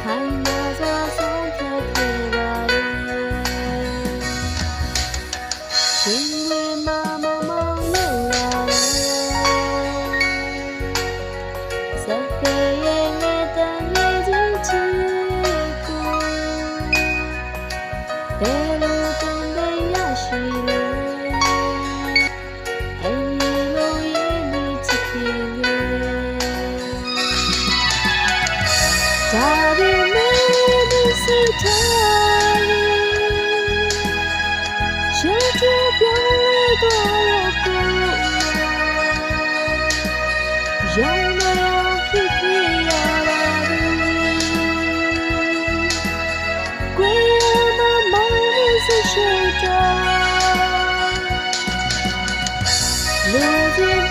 ခိုင်မာစွာဆုံးဖြတ်ခဲ့ပါရဲ့ရှင်တွေမှာမောင်မောင်လို့လာစပယ်ရဲ့ငယ်တန်လေးချင်းချီကိုဘယ်လိုတုံးတဲ့ရရှိလဲအိမ်လုံးရဲ့မိချစ်ခင်ရဲ့ဒါပေမဲ့ဒီစိတ်ထားရှင်ကျပြောင်းလဲသွားတော့ရောင်မရောဖြစ်ခဲ့ရပါဘူးကွယ်မမောင်ရဲ့စိတ်ရှိတာလူချင်း